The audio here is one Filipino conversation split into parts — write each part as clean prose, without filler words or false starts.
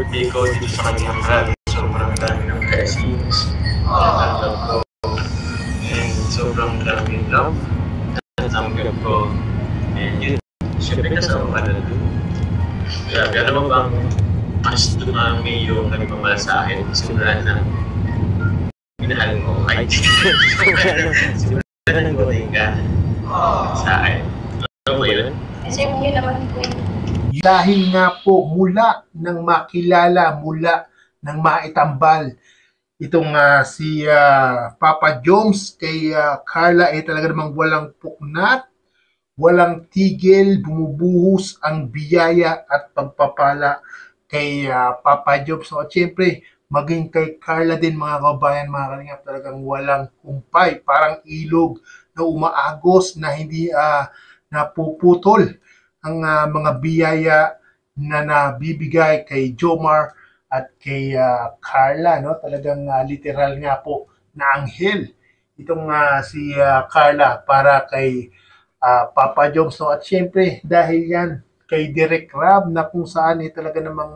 birthday ko dito sa kanyang rally. Sobrang dami ng blessings. Natanggap ko. And sobrang dami ng love. Natanggap ko. And yun, siyempre kasama ka na doon. Grabe, alam mo bang mas dumami yung nagmamahal sa akin. Simula na minahal mo kahit simula na nag-voting ka sa akin. Alam mo yun? Kasi yun naman po yun. Dahil nga po mula ng makilala, mula ng maitambal, itong si Papa Joms kay Carla ay talaga namang walang puknat, walang tigil, bumubuhos ang biyaya at pagpapala kay Papa Joms. So, at syempre, maging kay Carla din mga kabayan, mga kalingap, talagang walang humpay, parang ilog na umaagos na hindi napuputol ang mga biyaya na nabibigay kay Jomar at kay Carla, no? Talagang literal nga po na anghel itong si Carla para kay Papa Joms. So, at syempre dahil yan kay Direk Rab na kung saan talaga namang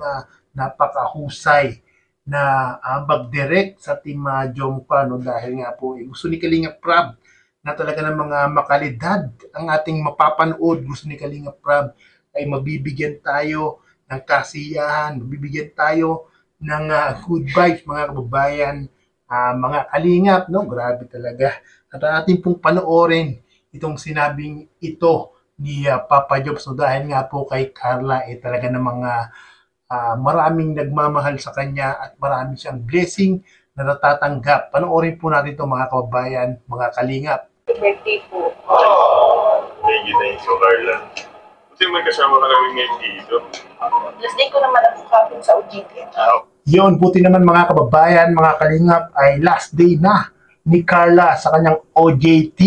napakahusay na mag-direct sa Team Jomcar, no? Dahil nga po gusto ni Kalingap Rab na talaga ng mga makalidad ang ating mapapanood. Gusto ni Kalingap Rab ay mabibigyan tayo ng kasiyahan, mabibigyan tayo ng good vibes, mga kababayan, mga kalingap, no? Grabe talaga. At ating pong panoorin itong sinabing ito ni Papa Joms. So, dahil nga po kay Carla talaga ng mga maraming nagmamahal sa kanya at marami siyang blessing na natatanggap. Panoorin po natin ito mga kababayan, mga kalingap. Birthday po. Thank you, Carla. Kasi may kasama ka namin ngayon dito. Last day ko naman ang kapin sa OJT. Yun, buti naman mga kababayan, mga kalingap, ay last day na ni Carla sa kanyang OJT.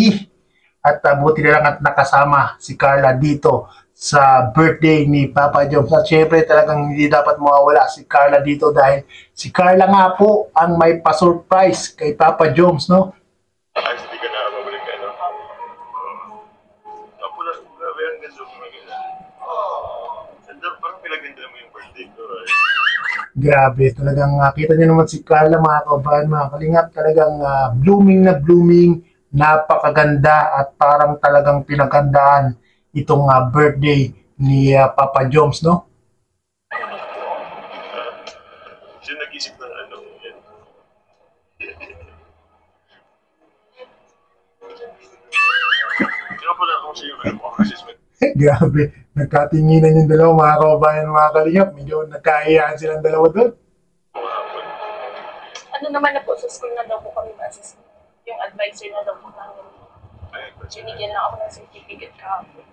At buti na lang at nakasama si Carla dito sa birthday ni Papa Joms. At syempre talagang hindi dapat mawawala si Carla dito dahil si Carla nga po ang may pa-surprise kay Papa Joms, no? Ay, hindi ka na mabalik ka, no? Ako na, grabe ang ganda mo na ganda. Parang pinaganda mo yung birthday ko, right? Grabe, talagang kita niyo naman si Carla mga kababayan, mga kalingap, talagang blooming na blooming, napakaganda at parang talagang pinagandaan itong birthday ni Papa Joms, no? Siya nag-isip ng ano yan. Kaya pala ako siya yung assessment. Grabe, nagkatinginan yung dalawa mga kababayan, mga kalingap. Medyo nagkahiyaan silang dalawa doon. Ano naman na po, sa school na daw po kami ma-assist. Yung advisor na daw po namin. Binigyan lang ako ng certificate kahapon.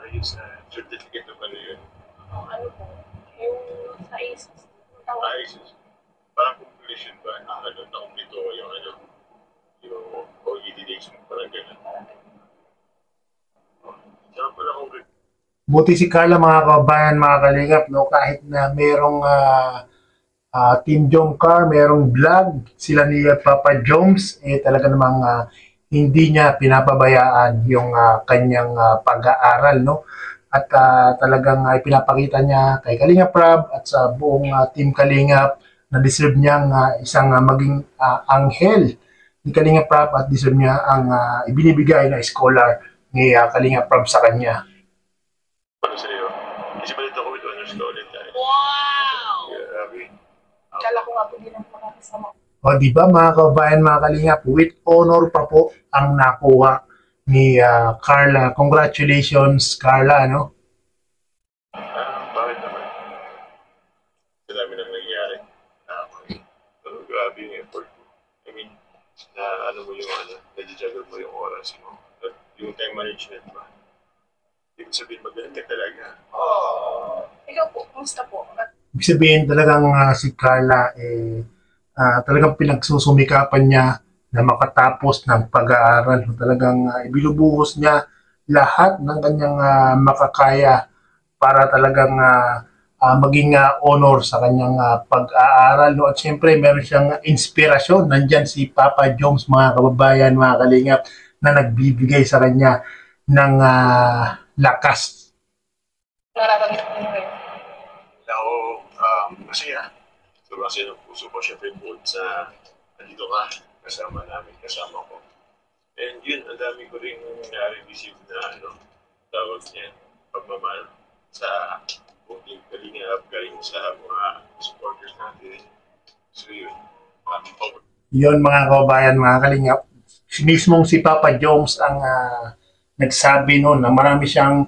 Ayos na. Certificate na pala yun. Ano po? Yung sa ACES. Ayos. Parang completion ba? Ano, nakumplito ko yung ano, yung OED days mo, parang gano'n. Sarap pala kung Buti si Carla mga kababayan, mga kalingap, no? Kahit na merong Team Jomcar, merong vlog, sila ni Papa Joms, talaga namang hindi niya pinapabayaan yung kanyang pag-aaral, no? At talagang pinapakita niya kay Kalingap Rab at sa buong Team Kalingap na deserve niyang isang maging anghel ni Kalingap Rab at deserve niya ang ibinibigay na scholar ni Kalingap Rab sa kanya. Ano sa'yo? Kasi palit ako with honors ka ulit tayo. Wow! Grabe. Kala ko nga po din ang makakasama. O di ba mga kababayan, mga kalingap, with honor pa po ang nakuha ni Carla. Congratulations Carla, no? Bakit naman? Sa dami nang nangyari. Pero grabe yung effort mo. I mean, na ano mo yung ano, na-juggle mo yung oras mo. At yung time management mo. Ibig sabihin magaling ka talaga. Ikaw po, kumusta po? Ibig sabihin talagang si Carla talagang pinagsusumikapan niya na makatapos ng pag-aaral. Talagang ibinubuhos niya lahat ng kanyang makakaya para talagang maging honor sa kanyang pag-aaral. No? At syempre, meron siyang inspirasyon. Nandyan si Papa Joms, mga kababayan, mga kalingap, na nagbibigay sa kanya ng lakas. Nararamdaman mo yun? Ako, Masaya. Sobrang saya ng puso ko, syempre bukod sa nandito ka, kasama namin, kasama ko. And yun, ang dami ko rin na-receive na tawag niya, pagmamahal sa kunting kalingap, galing sa mga supporters natin. So yun, Yun mga kababayan, mga kalingap, mismong si Papa Joms ang nagsabi noon na marami siyang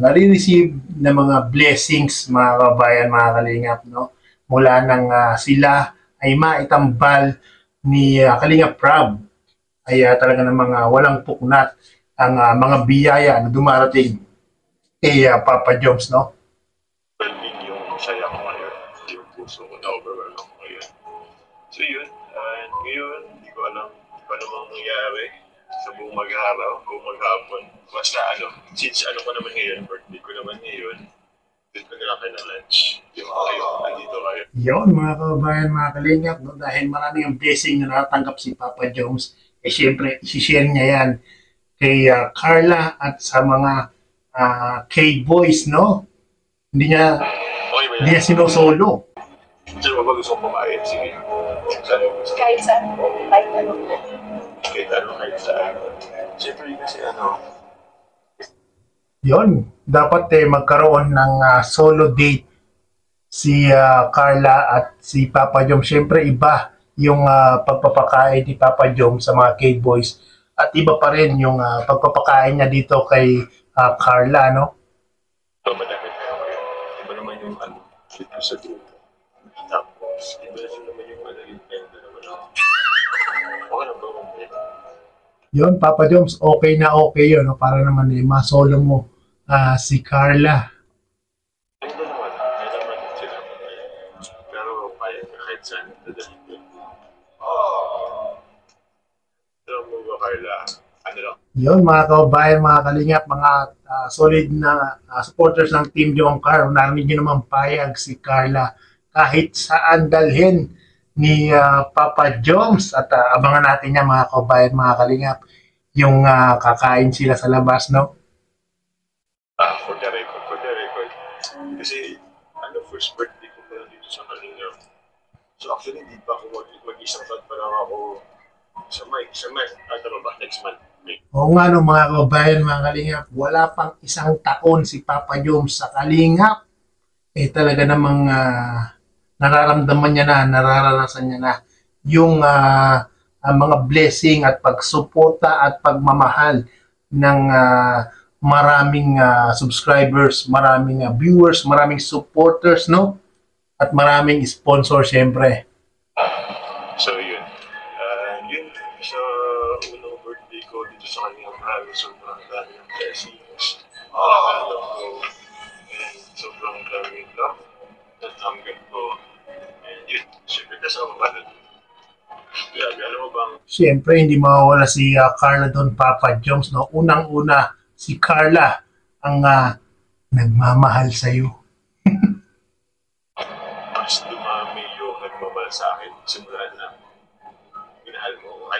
nare-receive na mga blessings, mga kababayan, mga kalingap, no? Mula nang sila ay maitambal ni Kalingap Prab, ay talaga ng mga walang puknat ang mga biyaya na dumarating kay Papa Joms, no? yung saya ko ngayon, yung puso ko na overwhelm ako ngayon. So yun, ngayon, hindi ko alam mangyayari sa buong mag-araw, buong maghapon. Basta since ko naman ngayon, birthday ko naman ngayon, doon ko nila kayo ng lunch. Yung kayo, nandito kayo. Yun mga kababayan, mga kalingap, no? Dahil maraming ang blessing na natatanggap si Papa Joms, syempre, isi-share niya yan kay Carla at sa mga K-boys, no? Hindi niya sinusolo. Sino ba gusto kong kumain? Sige. Kahit saan po, kahit ano po. Kahit saan. Siyempre kasi Yun, dapat magkaroon ng solo date si Carla at si Papa Joms. Siyempre iba yung pagpapakain ni Papa Joms sa mga K-boys at iba pa rin yung pagpapakain niya dito kay Carla, no? Madami tayo ngayon. Iba naman yung dito sa grupo. Tapos, iba naman yung intendo naman okay lang ba? Yun, Papa Joms, okay na okay yun, no? Para naman masolo mo si Carla. Hindi naman sila. Pero kahit saan, dadalhin ko. Pero mga Carla, lang. Yun, mga kababayan, mga kalingap, mga solid na supporters ng Team Jongcar. Narinig nyo naman payag si Carla kahit saan dalhin ni Papa Joms. At abangan natin niya mga kababayan, mga kalingap, yung kakain sila sa labas, no? For the record. Kasi, first birthday ko pala dito sa Kalingap. So actually, di pa ako mag-isang taon pa lang ako sa May. Next month. Oo nga no, mga kababayan, mga kalingap, wala pang isang taon si Papa Joms sa Kalingap. Talaga namang nararamdaman niya na, nararanasan niya na yung mga blessing at pagsuporta at pagmamahal ng maraming subscribers, maraming viewers, maraming supporters, no? At maraming sponsor, syempre. So yun. Yun, sa unang birthday ko dito sa kanyang mahal, sobrang dami ng blessings. And sobrang dami ng love. Natanggap ko. And yun, syempre kasama ba nun? Grabe, alam mo bang? Syempre, hindi mawawala si Carla doon, Papa Joms, no? Unang-una, si Carla ang nagmamahal sa'yo. Mas dumami yung nagmamahal sa akin. Simula na minahal mo.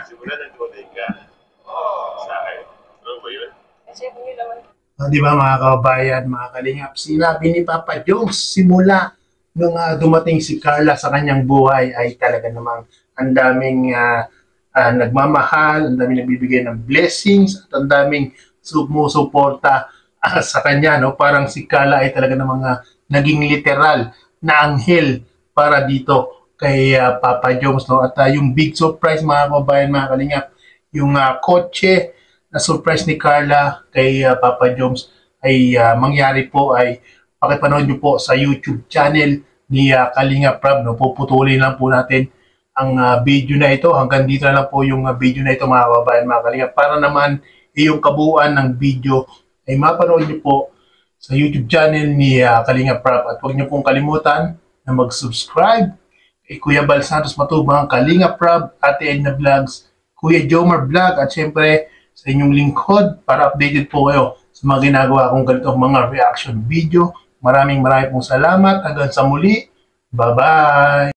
Simula na tunay ka sa akin. Ano ba yun? Kasi po yun naman. Di ba mga kababayan, mga kalingap, sinabi ni Papa Joms simula nung dumating si Carla sa kanyang buhay ay talaga namang ang daming nagmamahal, ang daming nagbibigay ng blessings, at ang daming sumusuporta sa kanya, no? Parang si Carla ay talaga namang naging literal na anghel para dito kay Papa Joms, no? At yung big surprise, mga kababayan, mga kalingap, yung kotse na surprise ni Carla kay Papa Joms ay mangyari po ay pakipanood nyo po sa YouTube channel ni Kalingap Prab, no? Puputulin lang po natin ang video na ito. Hanggang dito na lang po yung video na ito, mga kababayan, mga kalingap. Para naman yung kabuuan ng video ay mapanood nyo po sa YouTube channel ni Kalingap Prab. At huwag nyo pong kalimutan na mag-subscribe kay Kuya Bal Santos Matubang, Kalingap Prab, Ate Edna Vlogs, Kuya Jomar Vlog, at syempre sa inyong lingkod para updated po kayo sa mga ginagawa kong ganitong mga reaction video. Maraming pong salamat. Hanggang sa muli. Bye-bye!